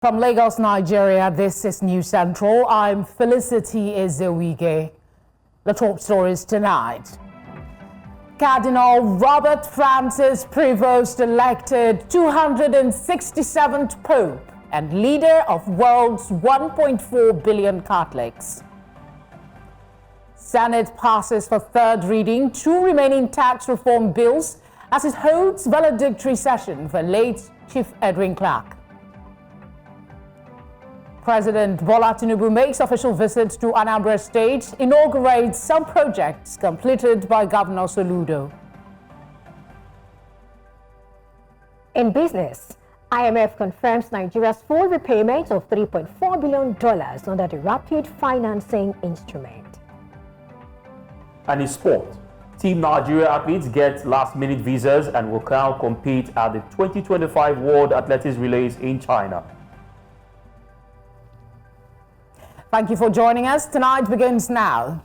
From Lagos, Nigeria, this is News Central. I'm Felicity Ezewige. The top stories tonight. Cardinal Robert Francis Prevost elected 267th Pope and leader of world's 1.4 billion Catholics. Senate passes for third reading 2 remaining tax reform bills as it holds valedictory session for late Chief Edwin Clark. President Bola Tinubu makes official visits to Anambra State, inaugurates some projects completed by Governor Soludo. In business, IMF confirms Nigeria's full repayment of $3.4 billion under the Rapid Financing Instrument. And in sport, Team Nigeria athletes get last-minute visas and will now compete at the 2025 World Athletics Relays in China. Thank you for joining us. Tonight begins now.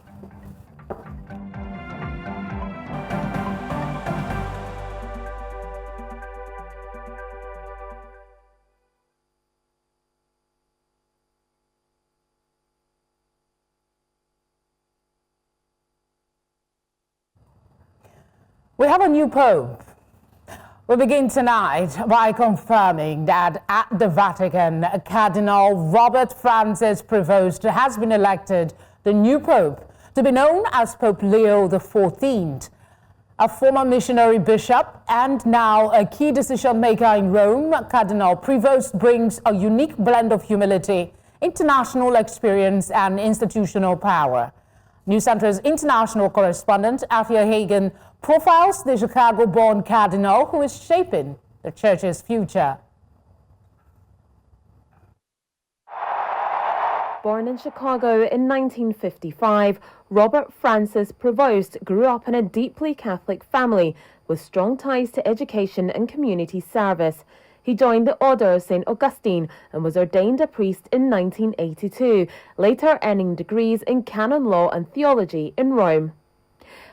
We have a new Pope. We begin tonight by confirming that at the Vatican, Cardinal Robert Francis Prevost has been elected the new Pope, to be known as Pope Leo XIV. A former missionary bishop and now a key decision maker in Rome, Cardinal Prevost brings a unique blend of humility, international experience, and institutional power. News Center's international correspondent, Afia Hagen, profiles the Chicago-born cardinal who is shaping the church's future. Born in Chicago in 1955, Robert Francis Prevost grew up in a deeply Catholic family with strong ties to education and community service. He joined the Order of St. Augustine and was ordained a priest in 1982, later earning degrees in canon law and theology in Rome.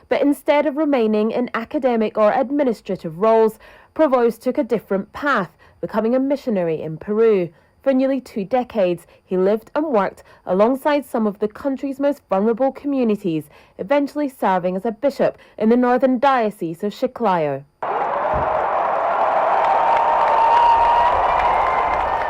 But instead of remaining in academic or administrative roles, Prevost took a different path, becoming a missionary in Peru. For nearly 2 decades, he lived and worked alongside some of the country's most vulnerable communities, eventually serving as a bishop in the northern diocese of Chiclayo.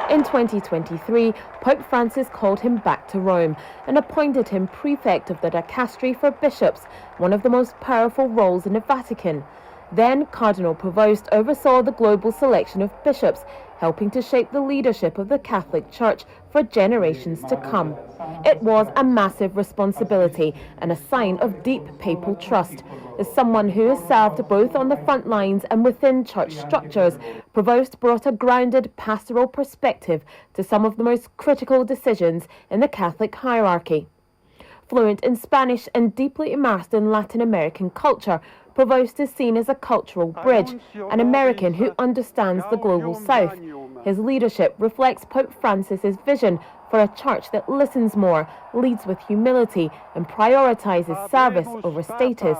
In 2023, Pope Francis called him back to Rome and appointed him prefect of the dicastery for bishops, one of the most powerful roles in the Vatican. Then Cardinal Prevost oversaw the global selection of bishops, helping to shape the leadership of the Catholic Church for generations to come. It was a massive responsibility and a sign of deep papal trust. As someone who has served both on the front lines and within church structures, Prevost brought a grounded pastoral perspective to some of the most critical decisions in the Catholic hierarchy. Fluent in Spanish and deeply immersed in Latin American culture, Prevost is seen as a cultural bridge, an American who understands the global South. His leadership reflects Pope Francis's vision for a church that listens more, leads with humility, and prioritizes service over status.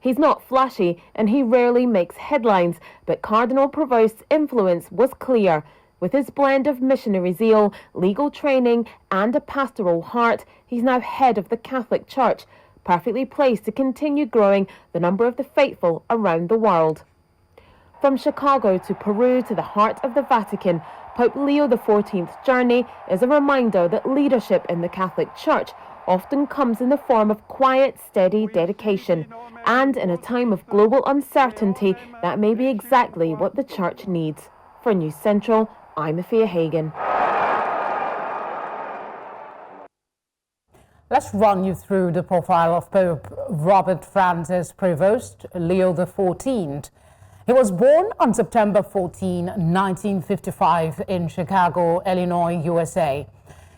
He's not flashy and he rarely makes headlines, but Cardinal Prevost's influence was clear. With his blend of missionary zeal, legal training, and a pastoral heart, he's now head of the Catholic Church, perfectly placed to continue growing the number of the faithful around the world. From Chicago to Peru to the heart of the Vatican, Pope Leo XIV's journey is a reminder that leadership in the Catholic Church often comes in the form of quiet, steady dedication. And in a time of global uncertainty, that may be exactly what the Church needs. For News Central, I'm Afia Hagen. Let's run you through the profile of Pope Robert Francis Prevost, Leo XIV. He was born on September 14, 1955 in Chicago, Illinois, USA.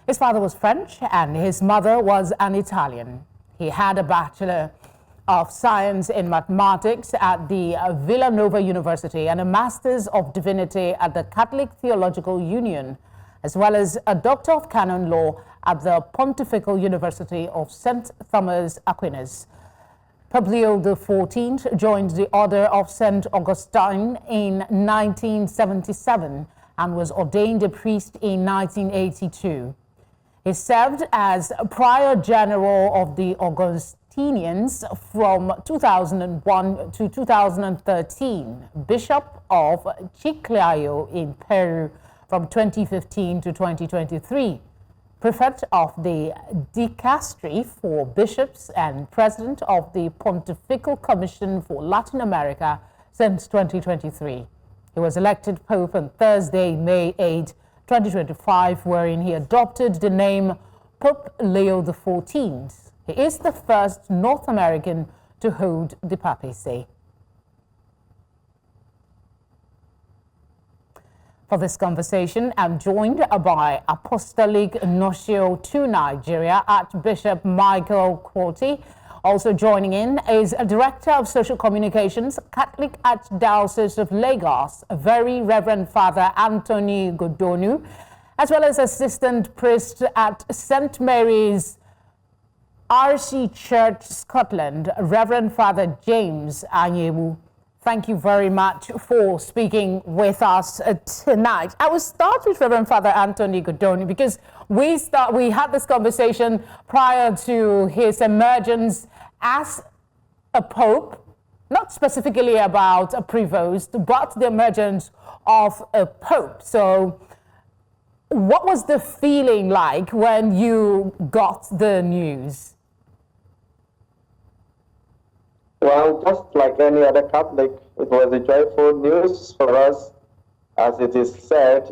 His father was French and his mother was an Italian. He had a Bachelor of Science in Mathematics at the Villanova University and a Master's of Divinity at the Catholic Theological Union, as well as a Doctor of Canon Law at the Pontifical University of St. Thomas Aquinas. Pope Leo XIV joined the Order of St. Augustine in 1977 and was ordained a priest in 1982. He served as prior general of the Augustinians from 2001 to 2013, Bishop of Chiclayo in Peru from 2015 to 2023, prefect of the Dicastery for Bishops and president of the Pontifical Commission for Latin America since 2023. He was elected Pope on Thursday, May 8, 2025, wherein he adopted the name Pope Leo XIV. He is the first North American to hold the papacy. For this conversation, I'm joined by Apostolic Nuncio to Nigeria, Archbishop Michael Kwoti. Also joining in is a Director of Social Communications, Catholic Archdiocese of Lagos, Very Reverend Father Anthony Godonu, as well as Assistant Priest at St. Mary's RC Church, Scotland, Reverend Father James Anyewu. Thank you very much for speaking with us tonight. I will start with Reverend Father Anthony Godonu because we had this conversation prior to his emergence as a pope, not specifically about a provost, but the emergence of a pope. So what was the feeling like when you got the news? Well, just like any other Catholic, it was a joyful news for us. As it is said,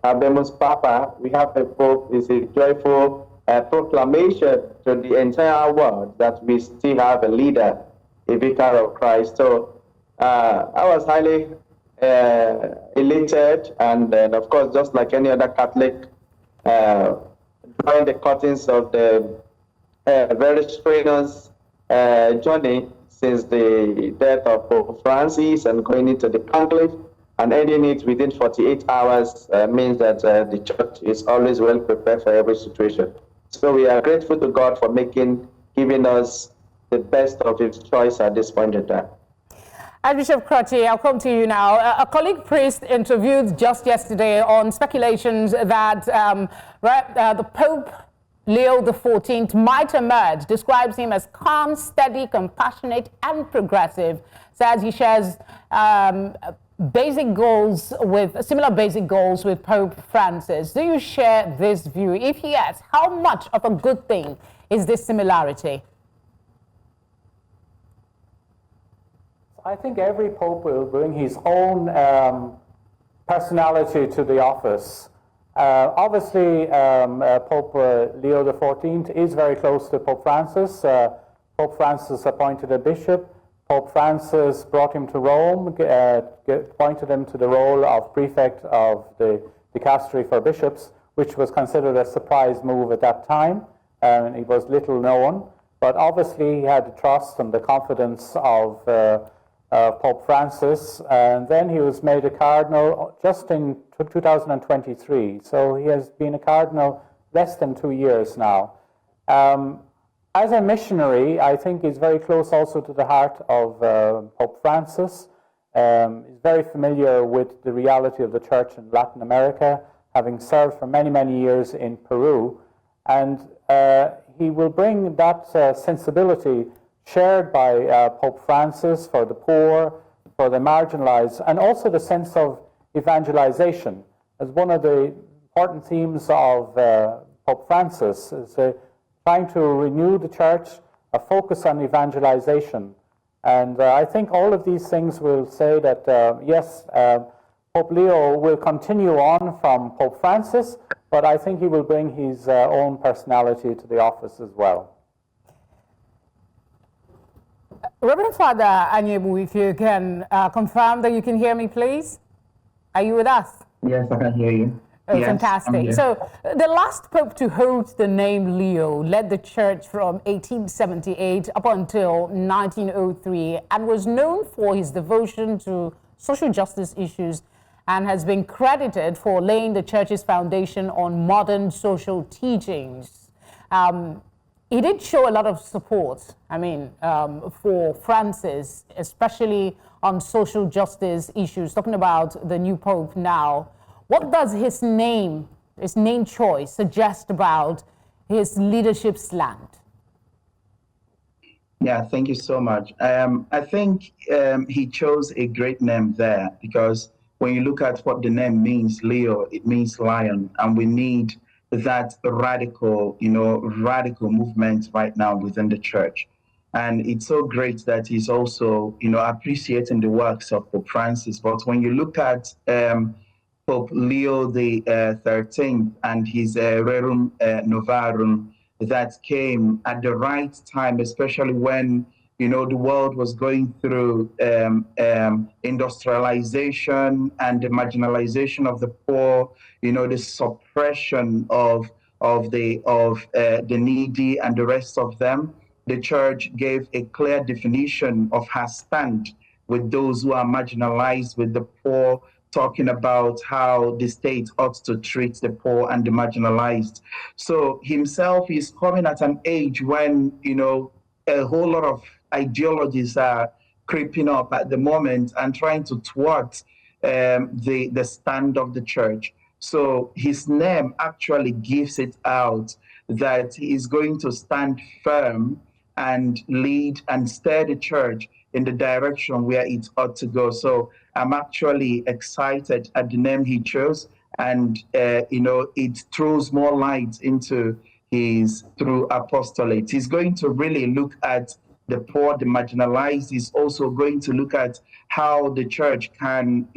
Habemus Papa, we have a Pope, is a joyful proclamation to the entire world that we still have a leader, a vicar of Christ. So I was highly elated, and of course, just like any other Catholic, drawing the curtains of the very strenuous journey since the death of Pope Francis and going into the conclave and ending it within 48 hours means that the church is always well prepared for every situation. So we are grateful to God for giving us the best of his choice at this point in time. Archbishop Kwoti, I'll come to you now. A colleague priest interviewed just yesterday on speculations that the Pope Leo XIV might emerge, describes him as calm, steady, compassionate, and progressive. Says he shares similar basic goals with Pope Francis. Do you share this view? If yes, how much of a good thing is this similarity? I think every pope will bring his own personality to the office. Obviously, Pope Leo XIV is very close to Pope Francis. Pope Francis appointed a bishop. Pope Francis brought him to Rome, appointed him to the role of prefect of the Dicastery for Bishops, which was considered a surprise move at that time. He was little known, but obviously he had the trust and the confidence of Pope Francis, and then he was made a cardinal just in 2023. So he has been a cardinal less than 2 years now. As a missionary, I think he's very close also to the heart of Pope Francis. He's very familiar with the reality of the church in Latin America, having served for many, many years in Peru. And he will bring that sensibility shared by Pope Francis for the poor, for the marginalized, and also the sense of evangelization. As one of the important themes of Pope Francis is trying to renew the church, a focus on evangelization. And I think all of these things will say that, yes, Pope Leo will continue on from Pope Francis, but I think he will bring his own personality to the office as well. Reverend Father Anyewu, if you can confirm that you can hear me, please. Are you with us? Yes, I can hear you. Oh, yes, fantastic. So the last pope to hold the name Leo led the church from 1878 up until 1903 and was known for his devotion to social justice issues and has been credited for laying the church's foundation on modern social teachings. He did show a lot of support, for Francis, especially on social justice issues, talking about the new pope now. What does his name choice, suggest about his leadership slant? Yeah, thank you so much. I think he chose a great name there because when you look at what the name means, Leo, it means lion, and we need that radical movement right now within the church. And it's so great that he's also, appreciating the works of Pope Francis. But when you look at Pope Leo the 13th and his Rerum Novarum, that came at the right time, especially when the world was going through industrialization and the marginalization of the poor, the suppression of the needy and the rest of them. The church gave a clear definition of her stand with those who are marginalized, with the poor, talking about how the state ought to treat the poor and the marginalized. So himself is coming at an age when, a whole lot of ideologies are creeping up at the moment and trying to thwart the stand of the church. So his name actually gives it out that he is going to stand firm and lead and steer the church in the direction where it ought to go. So I'm actually excited at the name he chose, and it throws more light into his true apostolate. He's going to really look at the poor, the marginalized. He's also going to look at how the church can,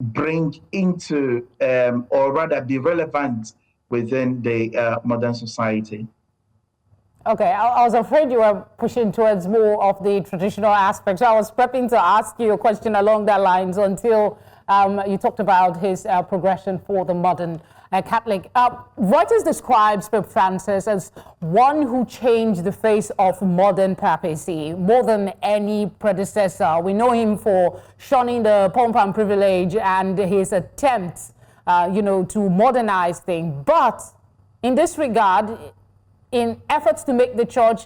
bring into, or rather be relevant within the modern society. Okay, I was afraid you were pushing towards more of the traditional aspects. I was prepping to ask you a question along that lines until you talked about his progression for the modern Catholic. Reuters describes Pope Francis as one who changed the face of modern papacy more than any predecessor. We know him for shunning the pomp and privilege and his attempts, to modernize things. But in this regard, in efforts to make the church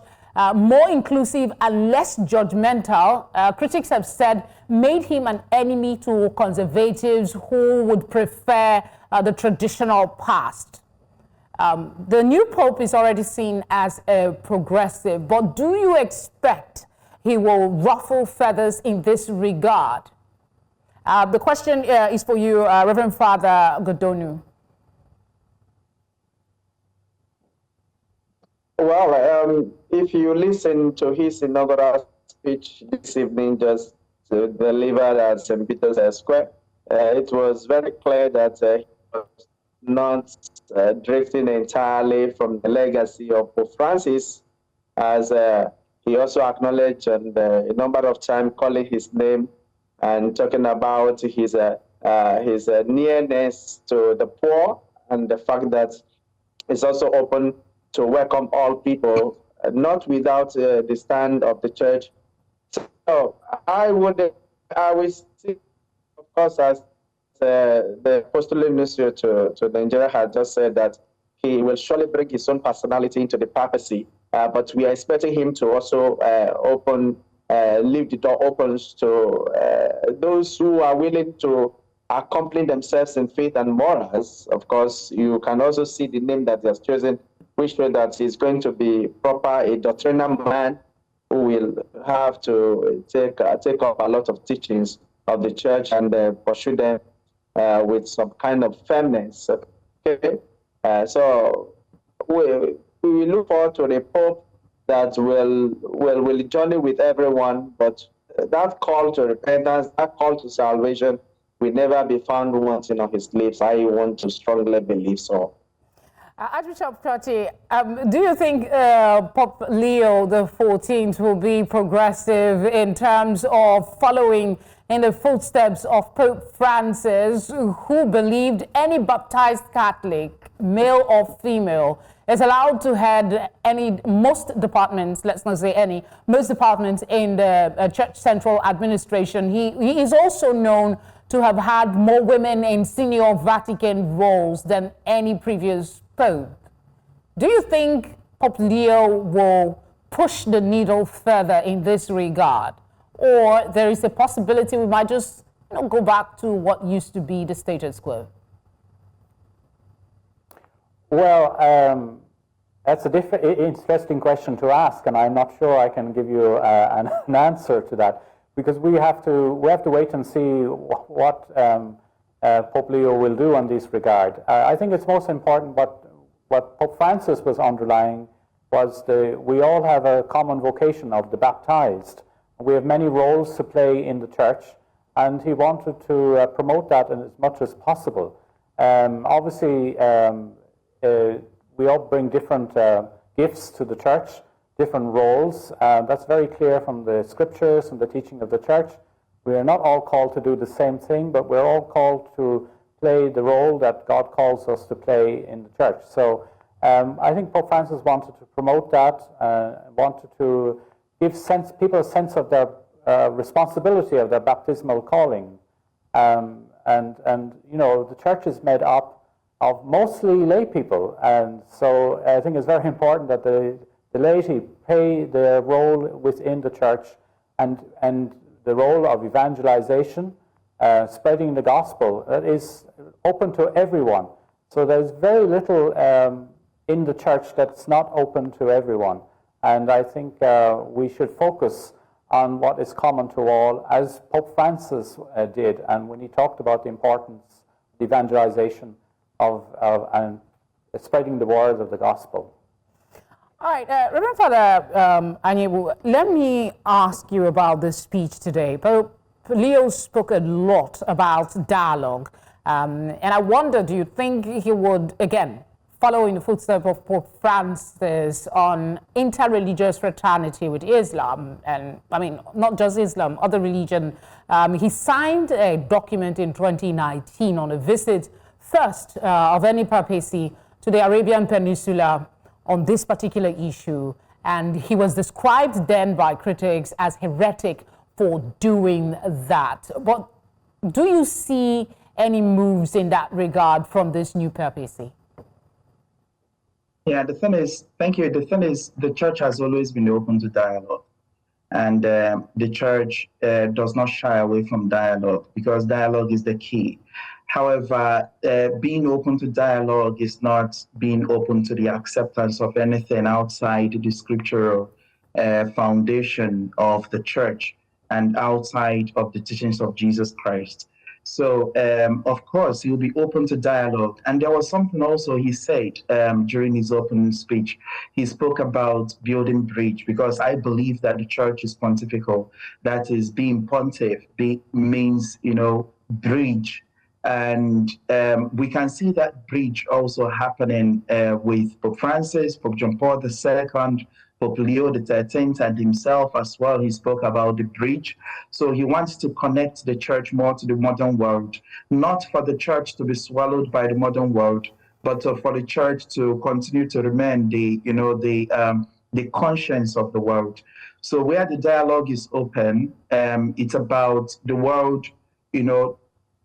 more inclusive and less judgmental, critics have said made him an enemy to conservatives who would prefer the traditional past. The new pope is already seen as a progressive, but do you expect he will ruffle feathers in this regard? The question is for you, Reverend Father Godonu. Well, if you listen to his inaugural speech this evening, just delivered at St. Peter's Square, it was very clear that he was not drifting entirely from the legacy of Pope Francis, as he also acknowledged and a number of times calling his name and talking about his nearness to the poor and the fact that it's also open to welcome all people, not without the stand of the church. So I would see, of course, as the apostolic nuncio to Nigeria had just said, that he will surely bring his own personality into the papacy, but we are expecting him to also leave the door open to those who are willing to accompany themselves in faith and morals. Of course, you can also see the name that he has chosen, which shows that he's going to be a doctrinal man who will have to take up a lot of teachings of the church and pursue them with some kind of firmness. Okay, so we look forward to a pope that will journey with everyone, but that call to repentance, that call to salvation, will never be found wanting on his lips. I want to strongly believe so. Archbishop Churchy, do you think Pope Leo XIV will be progressive in terms of following in the footsteps of Pope Francis, who believed any baptized Catholic, male or female, is allowed to head most departments, let's not say any, most departments in the Church Central Administration? He is also known to have had more women in senior Vatican roles than any previous Pope. Do you think Pope Leo will push the needle further in this regard? Or there is a possibility we might just go back to what used to be the status quo? Well, that's a interesting question to ask, and I'm not sure I can give you an answer to that, because we have to wait and see what Pope Leo will do on this regard. I think it's most important what Pope Francis was underlying was we all have a common vocation of the baptized. We have many roles to play in the church, and he wanted to promote that as much as possible. Obviously, we all bring different gifts to the church, different roles. That's very clear from the scriptures and the teaching of the church. We are not all called to do the same thing, but we're all called to play the role that God calls us to play in the church. So I think Pope Francis wanted to promote that, wanted to give people a sense of their responsibility of their baptismal calling. And you know, the church is made up of mostly lay people, and so I think it's very important that the laity play their role within the church, and the role of evangelization, spreading the gospel, that is open to everyone. So there's very little in the church that's not open to everyone, and I think we should focus on what is common to all, as Pope Francis did, and when he talked about the importance of evangelization and spreading the word of the gospel. All right, Reverend Father Anyebu, let me ask you about this speech today. Pope Leo spoke a lot about dialogue, and I wonder, do you think he would, again, follow in the footsteps of Pope Francis on interreligious fraternity with Islam, and I mean, not just Islam, other religion? He signed a document in 2019 on a visit first of any papacy to the Arabian Peninsula on this particular issue, and he was described then by critics as heretic for doing that. But do you see any moves in that regard from this new papacy? Yeah, the thing is, thank you. The thing is, the church has always been open to dialogue, and the church does not shy away from dialogue, because dialogue is the key. However, being open to dialogue is not being open to the acceptance of anything outside the scriptural foundation of the church and outside of the teachings of Jesus Christ. So, of course, he'll be open to dialogue. And there was something also he said during his opening speech. He spoke about building bridge, because I believe that the church is pontifical. That is, being pontiff means, you know, bridge. And we can see that bridge also happening with Pope Francis, Pope John Paul II, Pope Leo XIII, and himself as well. He spoke about the bridge. So he wants to connect the church more to the modern world, not for the church to be swallowed by the modern world, but for the church to continue to remain the conscience of the world. So where the dialogue is open, it's about the world, you know,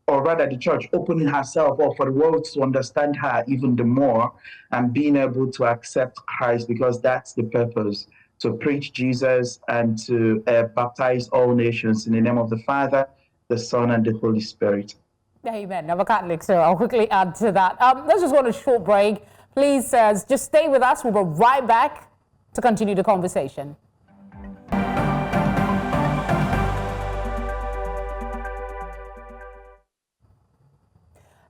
or rather the church opening herself up for the world to understand her even the more, and being able to accept Christ, because that's the purpose, to preach Jesus and to baptize all nations in the name of the Father, the Son, and the Holy Spirit. Amen. I'm a Catholic, so I'll quickly add to that. Let's just go on a short break. Please just stay with us. We'll be right back to continue the conversation.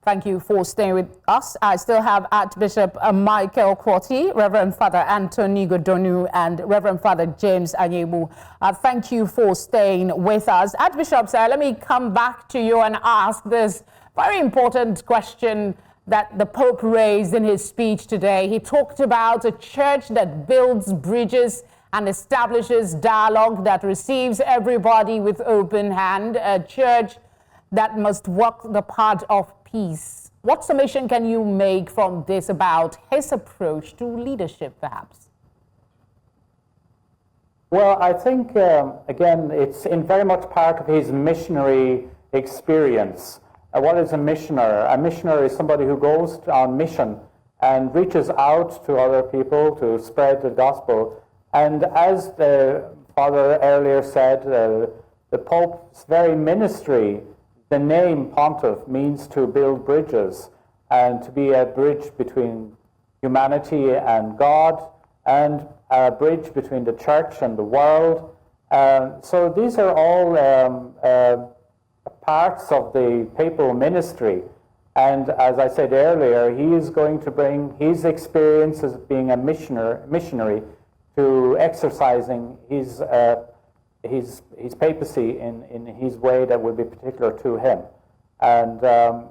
Thank you for staying with us. I still have Archbishop Michael Kwoti, Reverend Father Anthony Godonu, and Reverend Father James Anyebu. Thank you for staying with us. Archbishop, sir, let me come back to you and ask this very important question that the Pope raised in his speech today. He talked about a church that builds bridges and establishes dialogue, that receives everybody with open hand, a church that must walk the path of peace. What summation can you make from this about his approach to leadership, perhaps? Well, I think, again, it's in very much part of his missionary experience. What is a missioner? A missioner is somebody who goes on mission and reaches out to other people to spread the gospel. And as the Father earlier said, the Pope's very ministry, the name Pontiff, means to build bridges and to be a bridge between humanity and God, and a bridge between the church and the world. So these are all parts of the papal ministry. And as I said earlier, he is going to bring his experience as being a missionary to exercising his papacy in his way that will be particular to him. And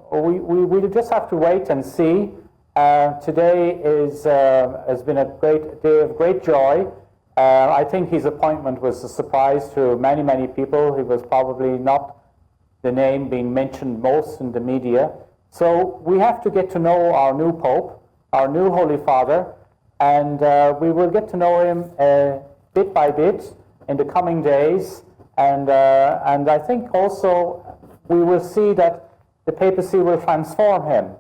we just have to wait and see. Today has been a great day of great joy. I think his appointment was a surprise to many, many people. He was probably not the name being mentioned most in the media. So we have to get to know our new Pope, our new Holy Father, and we will get to know him bit by bit in the coming days. And I think also we will see that the papacy will transform him.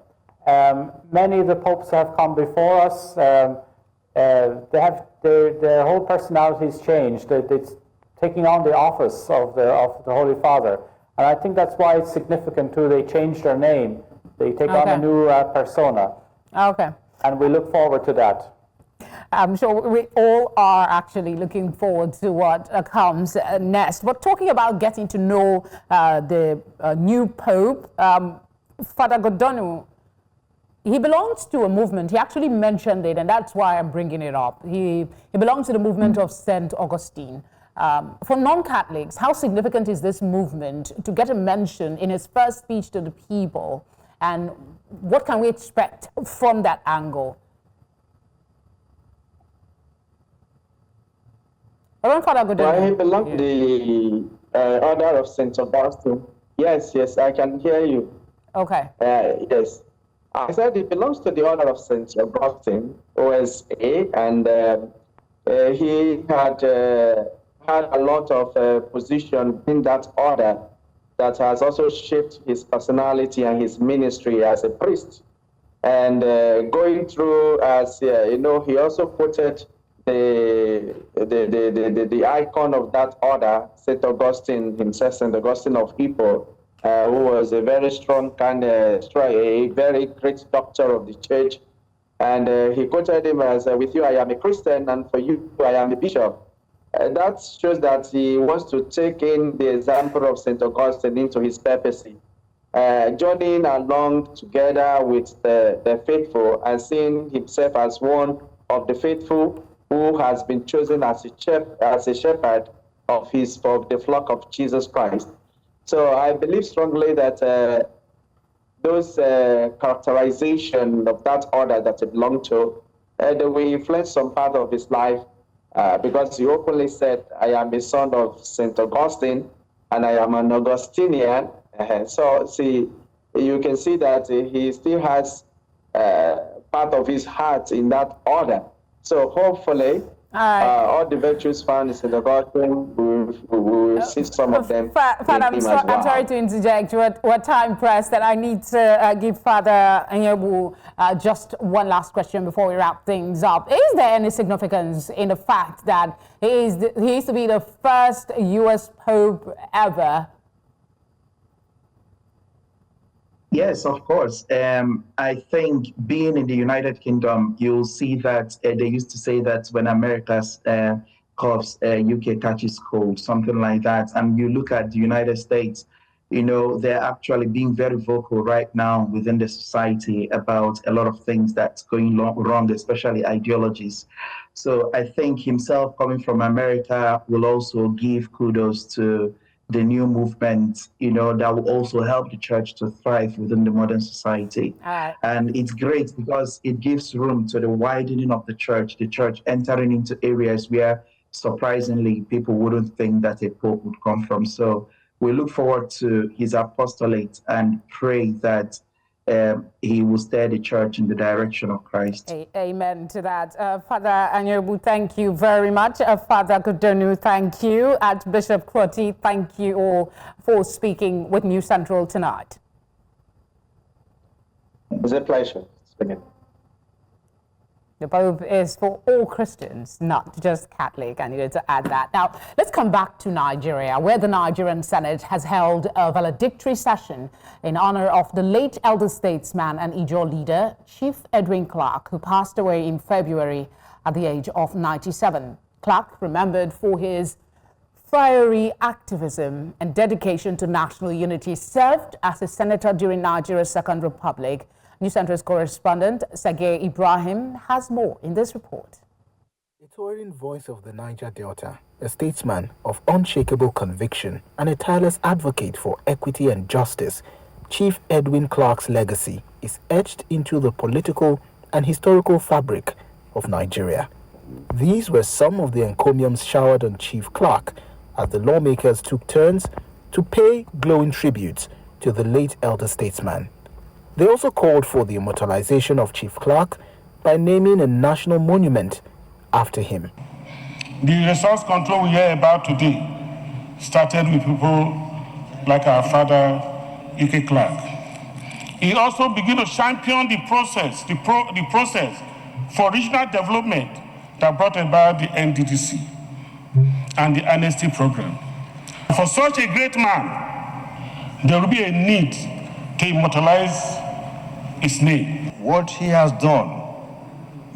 Many of the popes have come before us. They have their whole personalities changed. It's taking on the office of the Holy Father. And I think that's why it's significant too. They changed their name. They take on a new persona. Okay. And we look forward to that. I'm sure we all are actually looking forward to what comes next. But talking about getting to know the new Pope, Father Godonu, he belongs to a movement. He actually mentioned it, and that's why I'm bringing it up. He belongs to the movement of St. Augustine. For non-Catholics, how significant is this movement to get a mention in his first speech to the people? And what can we expect from that angle? Father Godonu. Well, he belonged to the Order of St. Augustine. Yes, I can hear you. Okay. Yes. I said he belongs to the Order of St. Augustine, OSA, and he had a lot of position in that order that has also shaped his personality and his ministry as a priest. And going through, as he also quoted the icon of that order, St. Augustine himself, St. Augustine of Hippo, who was a very strong a very great doctor of the church. And he quoted him as, with you I am a Christian, and for you I am a bishop. That shows that he wants to take in the example of St. Augustine into his papacy, journeying along together with the faithful and seeing himself as one of the faithful who has been chosen as a shepherd of the flock of Jesus Christ. So I believe strongly that those characterization of that order that he belonged to, they will influence some part of his life. Because he openly said, I am a son of St. Augustine, and I am an Augustinian. So, see, you can see that he still has part of his heart in that order. So, hopefully, all the virtues found in St. Augustine, we will see some of them. Father, I'm sorry to interject. We're time pressed, and I need to give Father Anyebu just one last question before we wrap things up. Is there any significance in the fact that he is to be the first U.S. Pope ever? Yes, of course. I think being in the United Kingdom, you'll see that they used to say that when America's coughs, UK catches cold, something like that. And you look at the United States, they're actually being very vocal right now within the society about a lot of things that's going wrong, especially ideologies. So I think himself coming from America will also give kudos to the new movement, that will also help the church to thrive within the modern society. And it's great because it gives room to the widening of the church entering into areas where, surprisingly, people wouldn't think that a pope would come from. So we look forward to his apostolate and pray that he will steer the church in the direction of Christ. Amen to that. Father Anyebu, thank you very much. Father Godonu, thank you. Archbishop Kwoti, thank you all for speaking with News Central tonight. It was a pleasure speaking. The Pope is for all Christians, not just Catholic. I needed to add that. Now, let's come back to Nigeria, where the Nigerian Senate has held a valedictory session in honor of the late elder statesman and Ijaw leader, Chief Edwin Clark, who passed away in February at the age of 97. Clark, remembered for his fiery activism and dedication to national unity, served as a senator during Nigeria's Second Republic. News Center's correspondent, Sergei Ibrahim, has more in this report. A towering voice of the Niger Delta, a statesman of unshakable conviction and a tireless advocate for equity and justice, Chief Edwin Clark's legacy is etched into the political and historical fabric of Nigeria. These were some of the encomiums showered on Chief Clark as the lawmakers took turns to pay glowing tributes to the late elder statesman. They also called for the immortalization of Chief Clark by naming a national monument after him. The resource control we hear about today started with people like our father, Ike Clark. He also began to champion the process for regional development that brought about the NDDC and the amnesty program. For such a great man, there will be a need to immortalize his name. What he has done,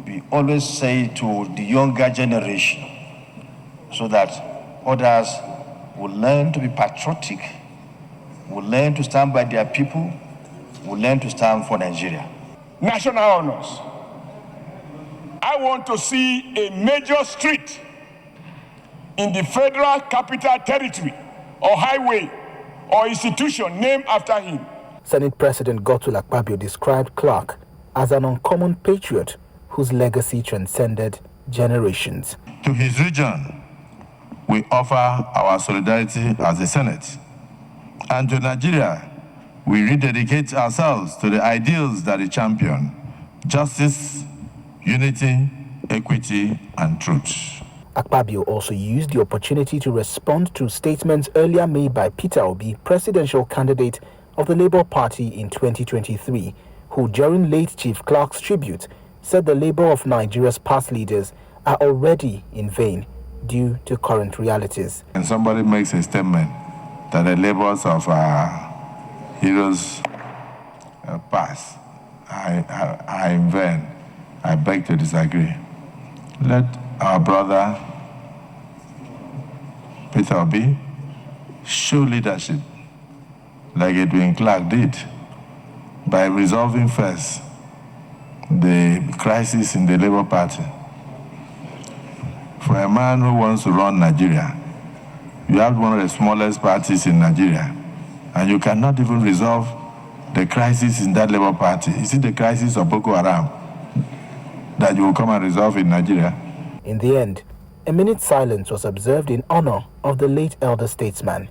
we always say to the younger generation, so that others will learn to be patriotic, will learn to stand by their people, will learn to stand for Nigeria. National honors. I want to see a major street in the Federal Capital Territory or highway or institution named after him. Senate President Godswill Akpabio described Clark as an uncommon patriot whose legacy transcended generations. To his region, we offer our solidarity as a Senate. And to Nigeria, we rededicate ourselves to the ideals that he championed: justice, unity, equity, and truth. Akpabio also used the opportunity to respond to statements earlier made by Peter Obi, presidential candidate of the Labour Party in 2023, who during late Chief Clark's tribute said the labor of Nigeria's past leaders are already in vain due to current realities. And somebody makes a statement that the labors of our heroes past are in vain. I beg to disagree. Let our brother Peter Obi show leadership like Edwin Clark did by resolving first the crisis in the Labour Party. For a man who wants to run Nigeria, you have one of the smallest parties in Nigeria, and you cannot even resolve the crisis in that Labour Party. Is it the crisis of Boko Haram that you will come and resolve in Nigeria? In the end, a minute's silence was observed in honor of the late elder statesman.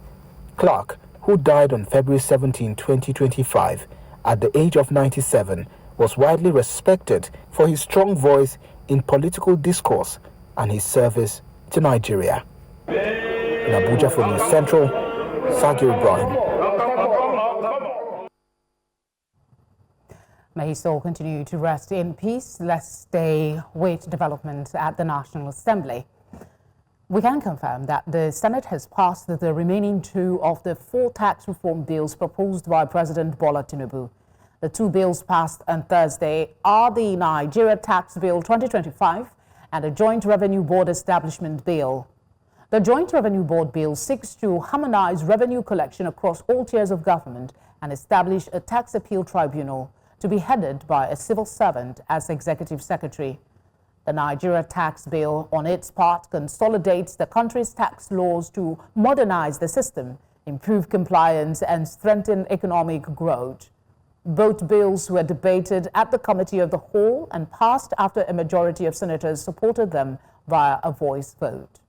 Clark, who died on February 17, 2025, at the age of 97, was widely respected for his strong voice in political discourse and his service to Nigeria. In Abuja for News Central, Sergei Ibrahim. May his soul continue to rest in peace. Let's stay with developments at the National Assembly. We can confirm that the Senate has passed the remaining 2 of the 4 tax reform bills proposed by President Bola Tinubu. The 2 bills passed on Thursday are the Nigeria Tax Bill 2025 and the Joint Revenue Board Establishment Bill. The Joint Revenue Board Bill seeks to harmonize revenue collection across all tiers of government and establish a tax appeal tribunal to be headed by a civil servant as executive secretary. The Nigeria Tax Bill, on its part, consolidates the country's tax laws to modernize the system, improve compliance, and strengthen economic growth. Both bills were debated at the Committee of the Whole and passed after a majority of senators supported them via a voice vote.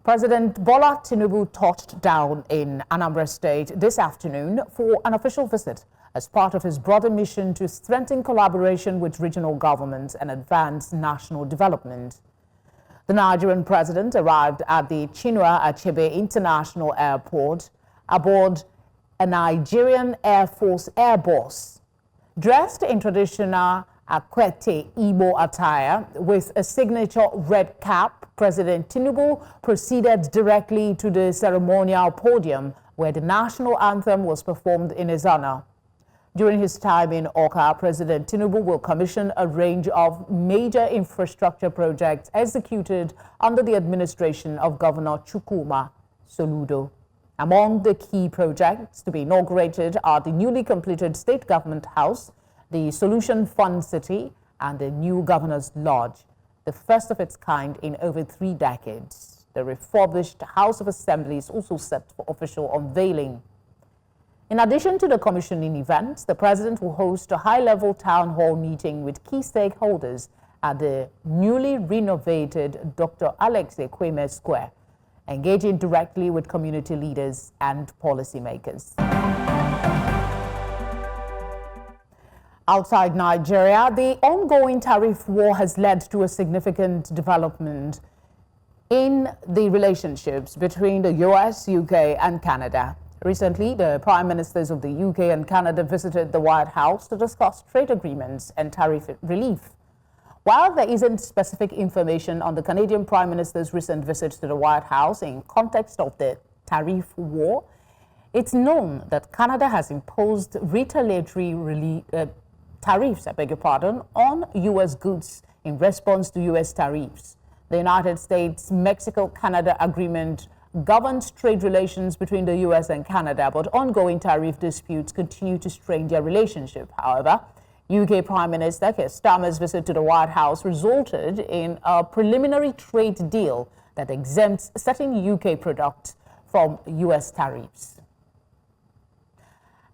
President Bola Tinubu touched down in Anambra State this afternoon for an official visit as part of his broader mission to strengthen collaboration with regional governments and advance national development. The Nigerian president arrived at the Chinua Achebe International Airport aboard a Nigerian Air Force Airbus Dressed in traditional Akwete Igbo attire with a signature red cap, President Tinubu proceeded directly to the ceremonial podium where the national anthem was performed in his honor. During his time in Awka, President Tinubu will commission a range of major infrastructure projects executed under the administration of Governor Chukwuma Soludo. Among the key projects to be inaugurated are the newly completed State Government House, the Solution Fund City, and the new Governor's Lodge, the first of its kind in over 3 decades. The refurbished House of Assembly is also set for official unveiling. In addition to the commissioning events, the President will host a high-level town hall meeting with key stakeholders at the newly renovated Dr. Ekwueme Square, engaging directly with community leaders and policymakers. Outside Nigeria, the ongoing tariff war has led to a significant development in the relationships between the US, UK, and Canada. Recently, the Prime Ministers of the UK and Canada visited the White House to discuss trade agreements and tariff relief. While there isn't specific information on the Canadian Prime Minister's recent visit to the White House in context of the tariff war, it's known that Canada has imposed retaliatory tariffs, on U.S. goods in response to U.S. tariffs. The United States-Mexico-Canada agreement governs trade relations between the U.S. and Canada, but ongoing tariff disputes continue to strain their relationship. However, UK Prime Minister Keir Starmer's visit to the White House resulted in a preliminary trade deal that exempts certain UK products from U.S. tariffs.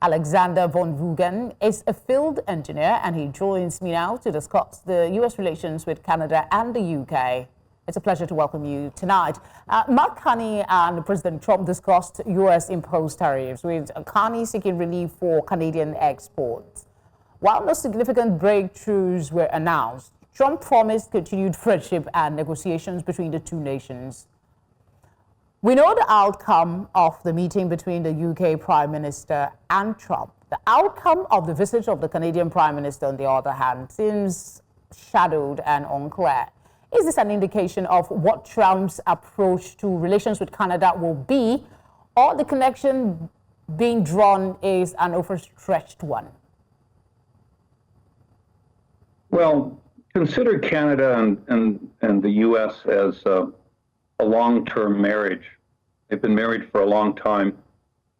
Alexander von Vugen is a field engineer, and he joins me now to discuss the U.S. relations with Canada and the UK. It's a pleasure to welcome you tonight. Mark Carney and President Trump discussed U.S. imposed tariffs, with Carney seeking relief for Canadian exports. While no significant breakthroughs were announced, Trump promised continued friendship and negotiations between the two nations. We know the outcome of the meeting between the UK Prime Minister and Trump. The outcome of the visit of the Canadian Prime Minister, on the other hand, seems shadowed and unclear. Is this an indication of what Trump's approach to relations with Canada will be, or the connection being drawn is an overstretched one? Well, consider Canada and the U.S. as a long-term marriage. They've been married for a long time,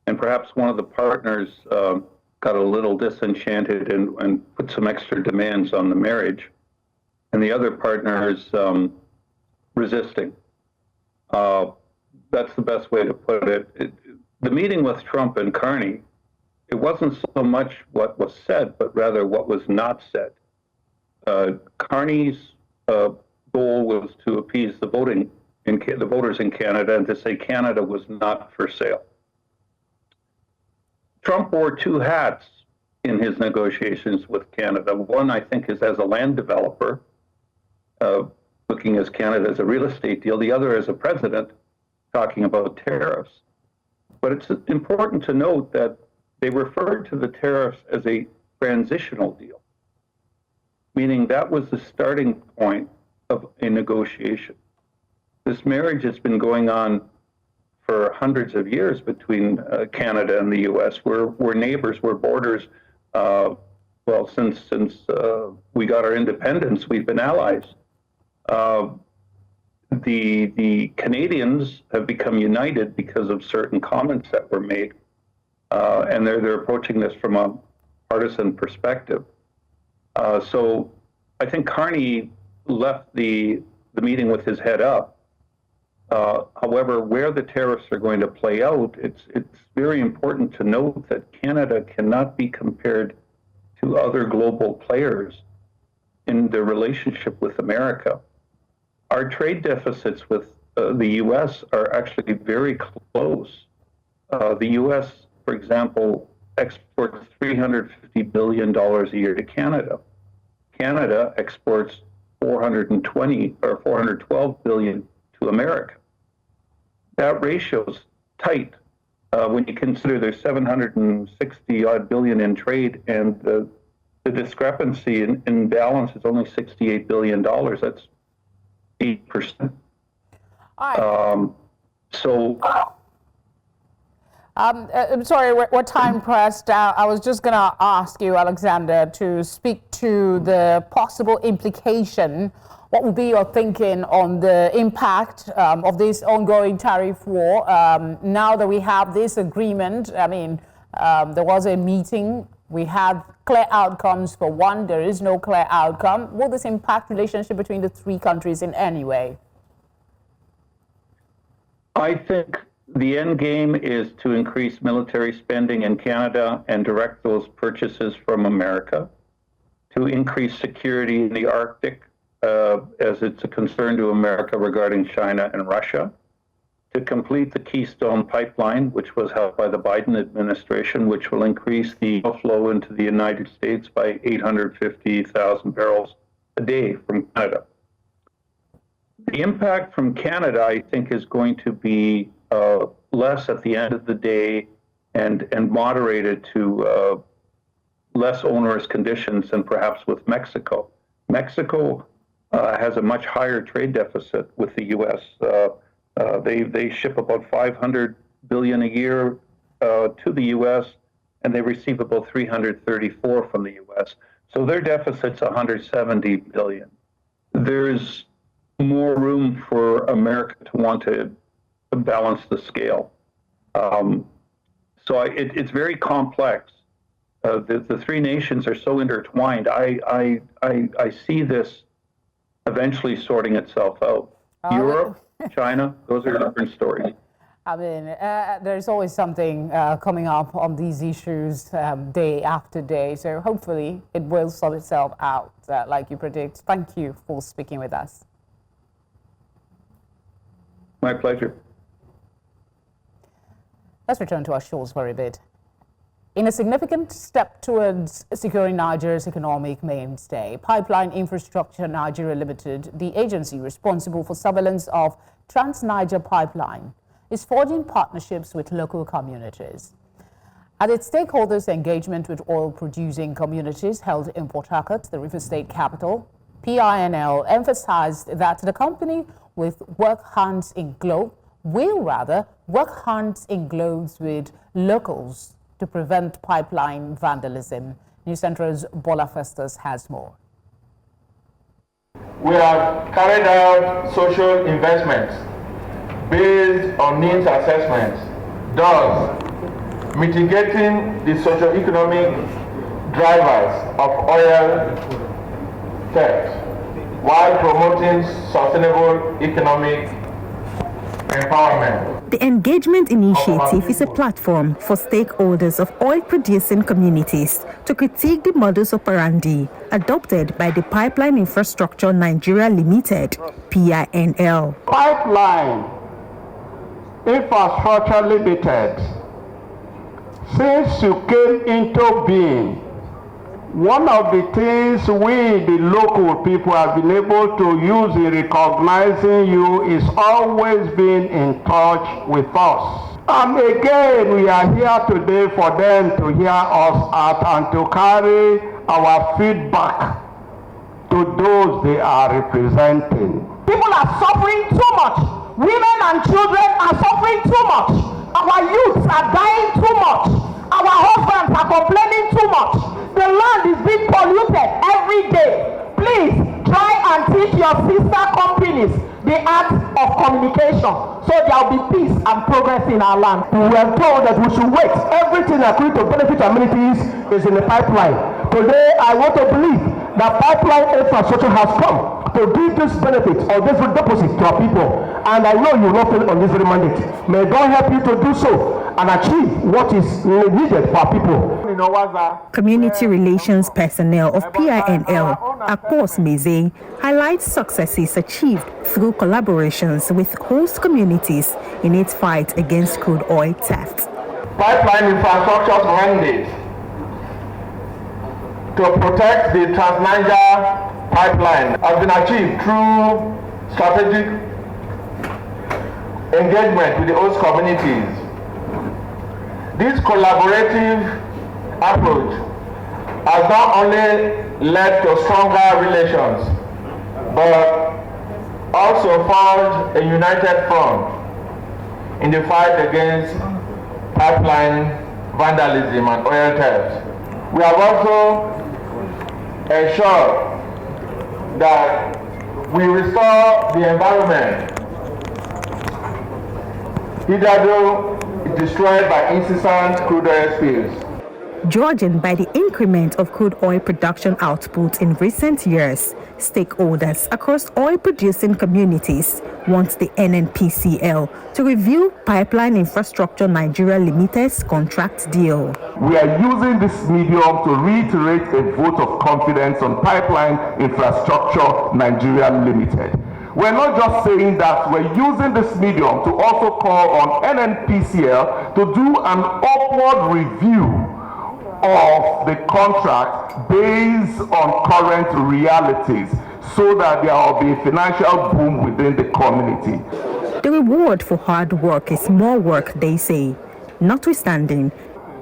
and perhaps one of the partners got a little disenchanted and put some extra demands on the marriage, and the other partner is resisting. That's the best way to put it. The meeting with Trump and Carney, it wasn't so much what was said, but rather what was not said. Carney's goal was to appease the voters in Canada and to say Canada was not for sale. Trump wore 2 hats in his negotiations with Canada. One, I think, is as a land developer, looking as Canada as a real estate deal. The other as a president, talking about tariffs. But it's important to note that they referred to the tariffs as a transitional deal, meaning that was the starting point of a negotiation. This marriage has been going on for hundreds of years between Canada and the U.S. We're neighbors, we're borders. Well, since we got our independence, we've been allies. The Canadians have become united because of certain comments that were made, and they're approaching this from a partisan perspective. So I think Carney left the meeting with his head up. However, where the tariffs are going to play out, it's very important to note that Canada cannot be compared to other global players in their relationship with America. Our trade deficits with the U.S. are actually very close. The U.S., for example, exports $350 billion a year to Canada. Canada exports $412 billion to America. That ratio's tight when you consider there's $760 odd billion in trade, and the the discrepancy in balance is only $68 billion. That's 8%. I'm sorry, we're time pressed. I was just going to ask you, Alexander, to speak to the possible implication. What would be your thinking on the impact of this ongoing tariff war? Now that we have this agreement, I mean, there was a meeting. We had clear outcomes for one. There is no clear outcome. Will this impact relationship between the three countries in any way? I think the end game is to increase military spending in Canada and direct those purchases from America, to increase security in the Arctic, as it's a concern to America regarding China and Russia, to complete the Keystone Pipeline, which was held by the Biden administration, which will increase the flow into the United States by 850,000 barrels a day from Canada. The impact from Canada, I think, is going to be less at the end of the day and moderated to less onerous conditions than perhaps with Mexico. Mexico has a much higher trade deficit with the U.S. They ship about $500 billion a year to the U.S., and they receive about $334 from the U.S. So their deficit's $170 billion. There's more room for America to want to balance the scale. So it's very complex. The three nations are so intertwined. I see this eventually sorting itself out. Europe, China, those are different stories. I mean, there's always something coming up on these issues day after day. So hopefully it will sort itself out like you predict. Thank you for speaking with us. My pleasure. Let's return to our shores for a bit. In a significant step towards securing Nigeria's economic mainstay, Pipeline Infrastructure Nigeria Limited, the agency responsible for surveillance of Trans-Niger Pipeline, is forging partnerships with local communities. At its stakeholders' engagement with oil-producing communities held in Port Harcourt, the River State capital, PINL emphasized that the company will work hand in glove with locals to prevent pipeline vandalism. News Central's Bola Festus has more. We have carried out social investments based on needs assessments, thus mitigating the socio-economic drivers of oil theft while promoting sustainable economic empowerment. The Engagement Initiative is a platform for stakeholders of oil-producing communities to critique the modus operandi adopted by the Pipeline Infrastructure Nigeria Limited, PINL. Pipeline Infrastructure Limited, since you came into being, one of the things we, the local people, have been able to use in recognizing you is always being in touch with us. And again, we are here today for them to hear us out and to carry our feedback to those they are representing. People are suffering too much. Women and children are suffering too much. Our youths are dying too much. Our husbands are complaining too much. The land is being polluted every day. Please try and teach your sister companies the art of communication so there will be peace and progress in our land. We were told that we should wait. Everything accruing to benefit amenities is in the pipeline. Today, I want to believe that pipeline infrastructure has come to give this benefit or this deposit to our people. And I know you will not fail on this very mandate. May God help you to do so and achieve what is needed for our people. Community relations personnel of PINL, Akos Meze, highlights successes achieved through collaborations with host communities in its fight against crude oil theft. Pipeline infrastructure's mandate to protect the Trans-Niger pipeline has been achieved through strategic engagement with the host communities. This collaborative approach has not only led to stronger relations, but also forged a united front in the fight against pipeline vandalism and oil theft. We have also ensured that we restore the environment hitherto destroyed by incessant crude oil spills. Judging by the increment of crude oil production output in recent years, stakeholders across oil-producing communities want the NNPCL to review Pipeline Infrastructure Nigeria Limited's contract deal. We are using this medium to reiterate a vote of confidence on Pipeline Infrastructure Nigeria Limited. We're not just saying that, we're using this medium to also call on NNPCL to do an upward review of the contract based on current realities so that there will be a financial boom within the community. The reward for hard work is more work, they say. Notwithstanding,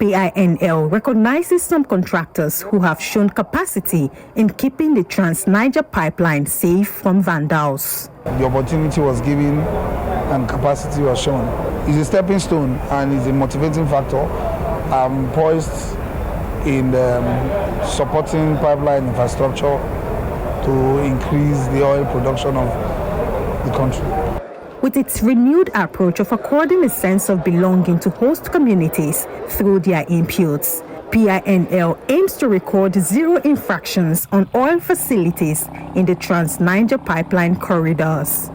PINL recognizes some contractors who have shown capacity in keeping the Trans-Niger pipeline safe from vandals. The opportunity was given and capacity was shown. It's a stepping stone and it's a motivating factor. I'm poised in supporting pipeline infrastructure to increase the oil production of the country. With its renewed approach of according a sense of belonging to host communities through their inputs, PINL aims to record zero infractions on oil facilities in the Trans-Niger pipeline corridors.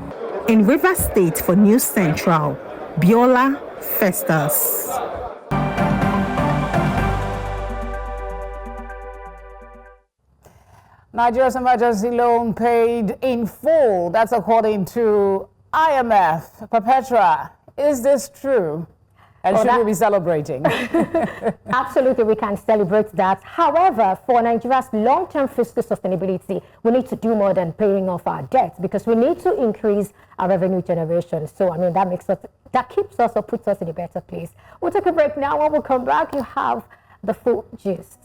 In Rivers State for News Central, Bola Festus. Nigeria's emergency loan paid in full. That's according to IMF. Perpetua, is this true? And should we be celebrating? Absolutely, we can celebrate that. However, for Nigeria's long-term fiscal sustainability, we need to do more than paying off our debt because we need to increase our revenue generation. So, I mean, that keeps us or puts us in a better place. We'll take a break now. When we come back, you have the full gist.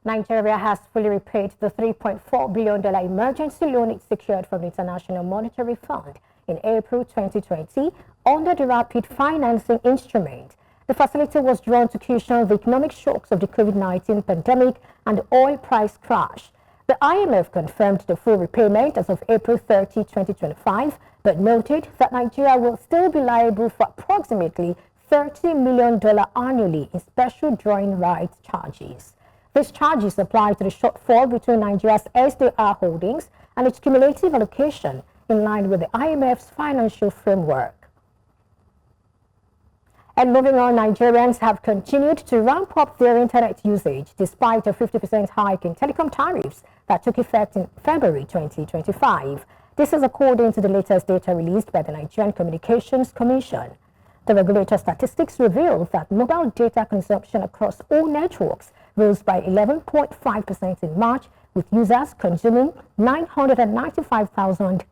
Nigeria has fully repaid the $3.4 billion emergency loan it secured from the International Monetary Fund in April 2020 under the rapid financing instrument. The facility was drawn to cushion the economic shocks of the COVID-19 pandemic and the oil price crash. The IMF confirmed the full repayment as of April 30, 2025, but noted that Nigeria will still be liable for approximately $30 million annually in special drawing rights charges. These charges apply to the shortfall between Nigeria's SDR holdings and its cumulative allocation in line with the IMF's financial framework. And moving on, Nigerians have continued to ramp up their internet usage despite a 50% hike in telecom tariffs that took effect in February 2025. This is according to the latest data released by the Nigerian Communications Commission. The regulator statistics reveal that mobile data consumption across all networks rose by 11.5% in March, with users consuming 995,876.10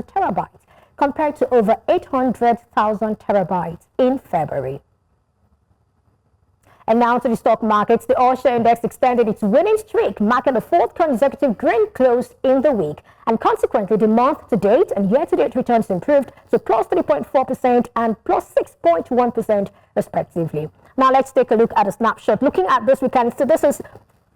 terabytes compared to over 800,000 terabytes in February. And now to the stock markets. The oil share index extended its winning streak, marking the fourth consecutive green close in the week. And consequently, the month-to-date and year-to-date returns improved to plus 3.4% and plus 6.1% respectively. Now let's take a look at a snapshot. Looking at this, we can see this is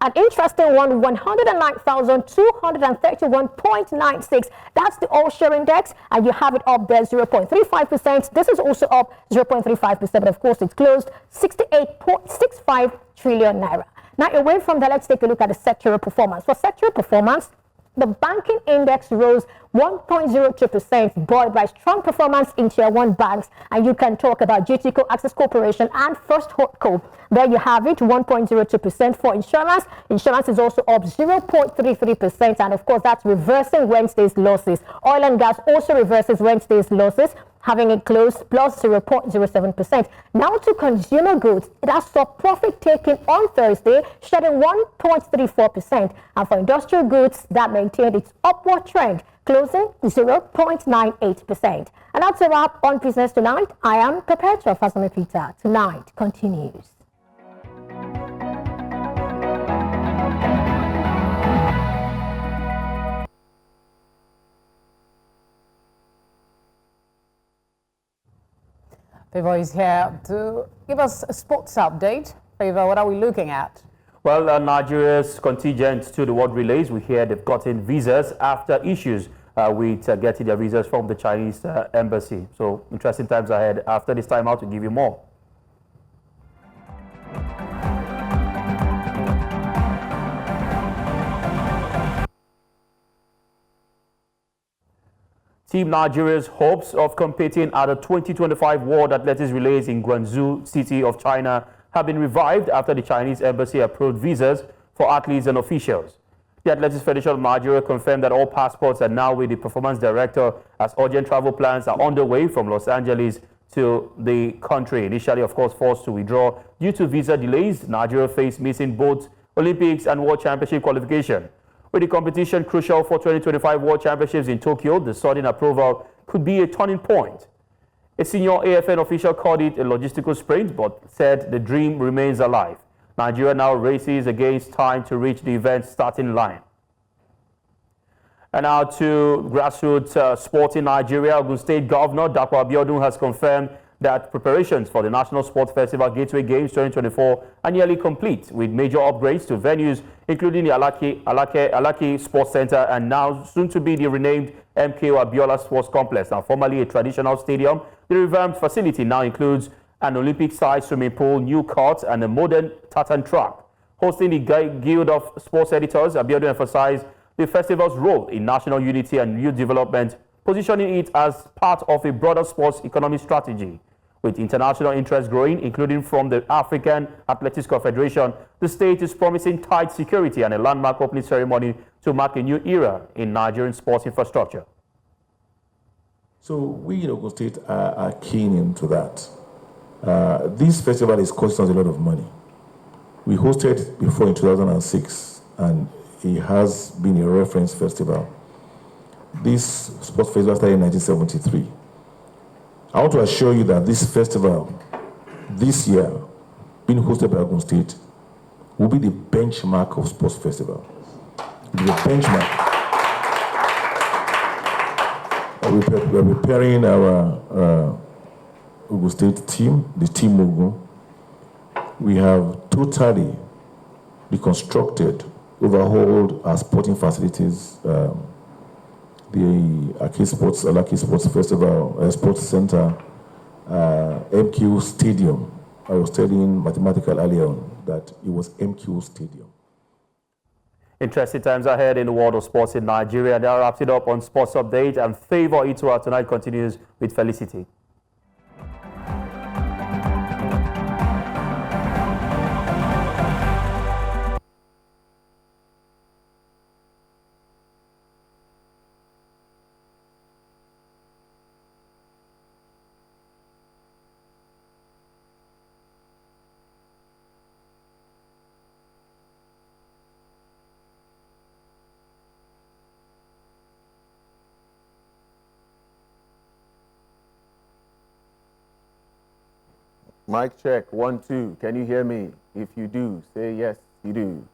an interesting one, 109,231.96. That's the oil share index, and you have it up there 0.35%. This is also up 0.35%, but of course it's closed 68.65 trillion naira. Now away from that, let's take a look at the sectoral performance. For sectoral performance, the banking index rose 1.02%, buoyed by strong performance in Tier 1 banks. And you can talk about GTCO, Access Corporation, and First Holdco. There you have it, 1.02% for insurance. Insurance is also up 0.33%. And of course, that's reversing Wednesday's losses. Oil and gas also reverses Wednesday's losses, having it closed plus 0.07%. Now to consumer goods, it has saw profit taking on Thursday, shedding 1.34%. And for industrial goods, that maintained its upward trend, closing 0.98%. And that's a wrap on Business Tonight. I am Perpetua Fasamipita. Tonight continues. Favor is here to give us a sports update. Favor, what are we looking at? Well, Nigeria's contingent to the World Relays, we hear they've gotten visas after issues with getting their visas from the Chinese embassy. So, interesting times ahead. After this time out, we'll give you more. Team Nigeria's hopes of competing at the 2025 World Athletics Relays in Guangzhou, city of China, have been revived after the Chinese embassy approved visas for athletes and officials. The Athletics Federation of Nigeria confirmed that all passports are now with the performance director as urgent travel plans are underway from Los Angeles to the country. Initially, of course, forced to withdraw due to visa delays, Nigeria faced missing both Olympics and World Championship qualification. With the competition crucial for 2025 World Championships in Tokyo, the sudden approval could be a turning point. A senior AFN official called it a logistical sprint, but said the dream remains alive. Nigeria now races against time to reach the event's starting line. And now to grassroots sport in Nigeria. Ogun State Governor Dapo Abiodun has confirmed that preparations for the National Sports Festival Gateway Games 2024 are nearly complete, with major upgrades to venues, including the Alaki Sports Center and now soon to be the renamed MKO Abiola Sports Complex. Now formerly a traditional stadium, the revamped facility now includes an Olympic-sized swimming pool, new courts, and a modern tartan track. Hosting the Guild of Sports Editors, Abiodun emphasized the festival's role in national unity and youth development, positioning it as part of a broader sports economic strategy. With international interest growing, including from the African Athletics Confederation, the state is promising tight security and a landmark opening ceremony to mark a new era in Nigerian sports infrastructure. So we in Ogun State are keen into that. This festival is costing us a lot of money. We hosted before in 2006, and it has been a reference festival. This sports festival started in 1973. I want to assure you that this festival, this year, being hosted by Ogun State, will be the benchmark of sports festival. It will be the benchmark. We're preparing our Ogun State team, the Team Ogun. We have totally reconstructed, overhauled our sporting facilities. The Alaki Sports Festival, Sports Center, MQ Stadium. I was studying mathematics earlier on that it was MQ Stadium. Interesting times ahead in the world of sports in Nigeria. That wraps it up on Sports Update, and Favor Itua tonight continues with Felicity. Mic check, 1, 2. Can you hear me? If you do, say yes, you do.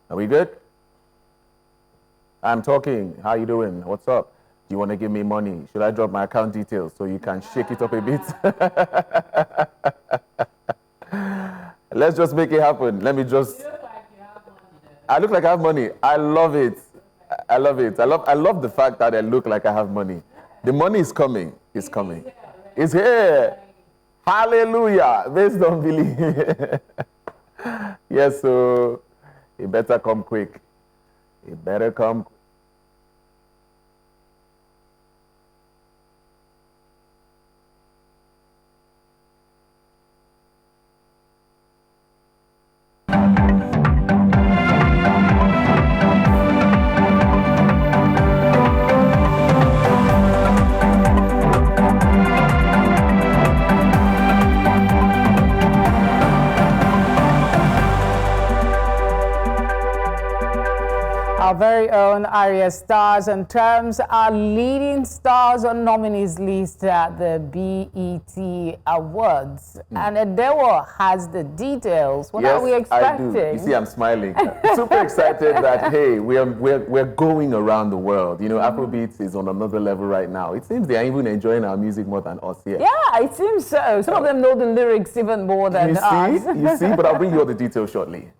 Are we good? I'm talking. How you doing? What's up? Do you want to give me money? Should I drop my account details so you can shake it up a bit? Let's just make it happen. Let me just... I look like I have money. I love it. I love it. I love the fact that I look like I have money. The money is coming. It's coming. It's here. Hallelujah. Based on belief. Yes, so it better come quick. It better come quick. very own Aria Stars and Terms are leading stars on nominees list at the BET Awards. And Adewo has the details. What are we expecting? I do. You see, I'm smiling. Super excited that, hey, we're going around the world. You know, Afrobeats is on another level right now. It seems they are even enjoying our music more than us here. Yeah, it seems so. Some of them know the lyrics even more than us. You see, but I'll bring you all the details shortly.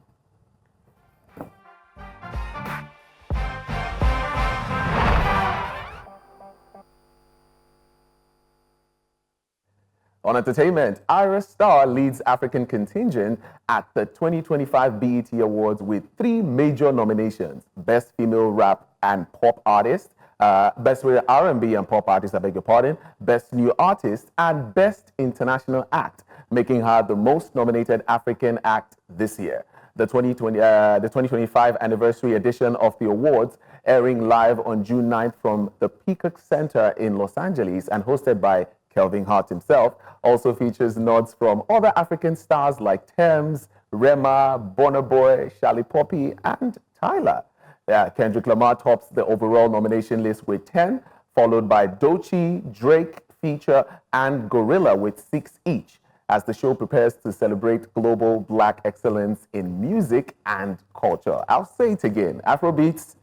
On entertainment, Ira Star leads African contingent at the 2025 BET Awards with 3 major nominations: Best Female Rap and Pop Artist, Best R&B and Pop Artist, I beg your pardon, Best New Artist, and Best International Act, making her the most nominated African act this year. The 2025 anniversary edition of the awards, airing live on June 9th from the Peacock Center in Los Angeles and hosted by Kelvin Hart himself, also features nods from other African stars like Tems, Rema, Burna Boy, Charlie Poppy, and Tyler. Kendrick Lamar tops the overall nomination list with 10, followed by Doechii, Drake, Future, and Gorilla with 6 each, as the show prepares to celebrate global Black excellence in music and culture. I'll say it again, Afrobeats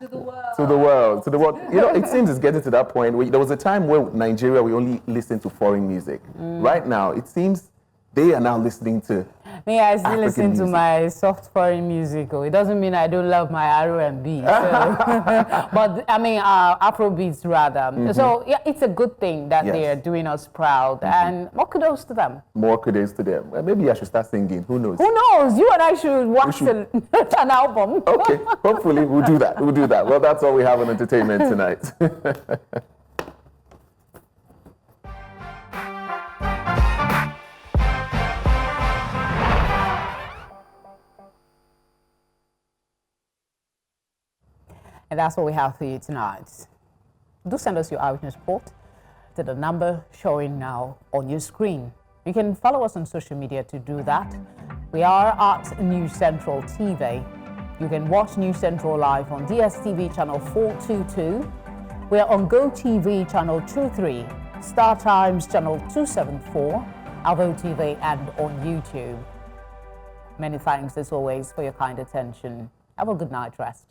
to the world. You know, it seems it's getting to that point where there was a time where Nigeria, we only listened to foreign music. Right now, it seems they are now listening to Me, I still listen to my soft foreign music. It doesn't mean I don't love my R&B. So. But I mean, Afrobeats rather. So yeah, it's a good thing that they are doing us proud. And more kudos to them. More kudos to them. Well, maybe I should start singing. Who knows? Who knows? You and I should watch an album. Okay, hopefully we'll do that. We'll do that. Well, that's all we have on entertainment tonight. And that's what we have for you tonight. Do send us your eyewitness report to the number showing now on your screen. You can follow us on social media to do that. We are at News Central TV. You can watch News Central live on DSTV channel 422. We are on GoTV channel 23, Star Times channel 274, Avo TV, and on YouTube. Many thanks as always for your kind attention. Have a good night rest.